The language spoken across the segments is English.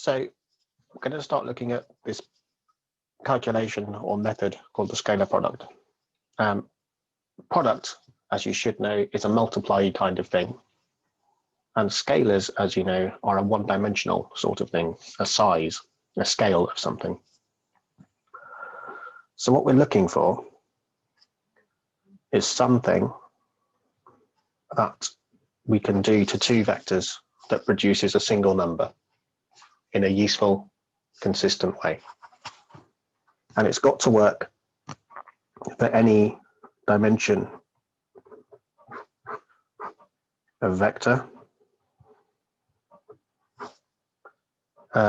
So we're going to start looking at this calculation or method called the scalar product. Product, as you should know, is a multiply kind of thing. And scalars, as you know, are a one-dimensional sort of thing, a size, a scale of something. So what we're looking for is something that we can do to two vectors that produces a single number in a useful, consistent way. And it's got to work for any dimension of vector.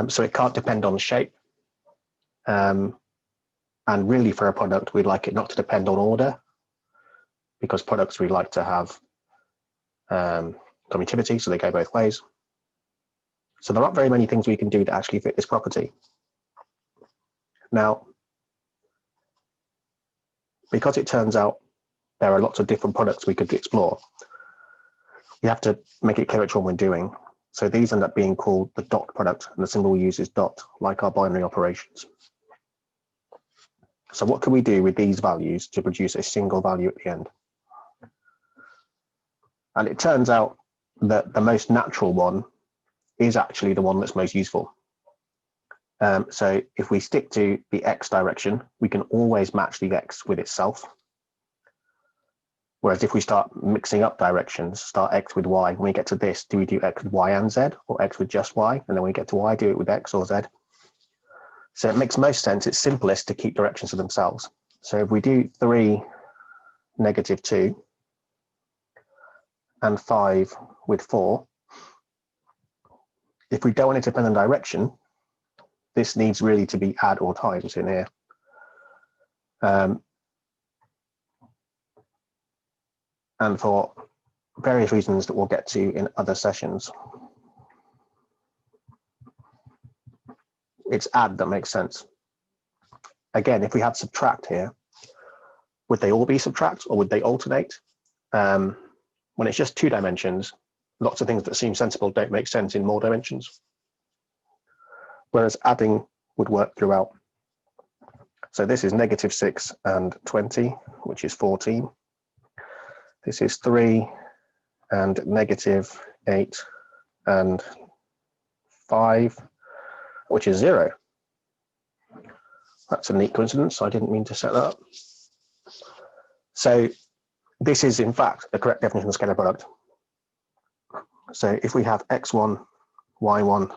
So it can't depend on shape. And really for a product, we'd like it not to depend on order, because products we like to have commutativity, so they go both ways. So there aren't very many things we can do to actually fit this property. Now, because it turns out there are lots of different products we could explore, we have to make it clear which one we're doing. So these end up being called the dot product, and the symbol we use is dot, like our binary operations. So what can we do with these values to produce a single value at the end? And it turns out that the most natural one is actually the one that's most useful. So if we stick to the x direction, we can always match the x with itself. Whereas if we start mixing up directions, start x with y, when we get to this, do we do x with y and z, or x with just y? And then when we get to y, do it with x or z? So it makes most sense, it's simplest to keep directions to themselves. So if we do 3, -2, and 5 with 4, if we don't want it to depend on direction, this needs really to be add or times in here. And for various reasons that we'll get to in other sessions, it's add that makes sense. Again, if we had subtract here, would they all be subtract or would they alternate? When it's just 2 dimensions, lots of things that seem sensible don't make sense in more dimensions. Whereas adding would work throughout. So this is -6 and 20, which is 14. This is 3 and -8 and 5, which is 0. That's a neat coincidence. I didn't mean to set that up. So this is, in fact, the correct definition of scalar product. So if we have x1, y1,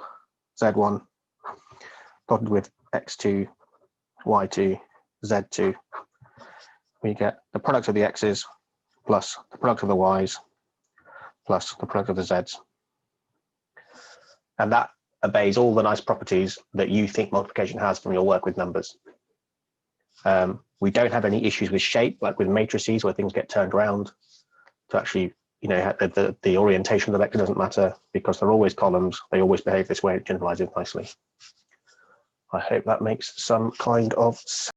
z1, plotted with x2, y2, z2, we get the product of the x's plus the product of the y's plus the product of the z's. And that obeys all the nice properties that you think multiplication has from your work with numbers. We don't have any issues with shape, like with matrices where things get turned around to actually, you know, the orientation of the vector doesn't matter because they're always columns. They always behave this way. It generalizes nicely. I hope that makes some kind of sense.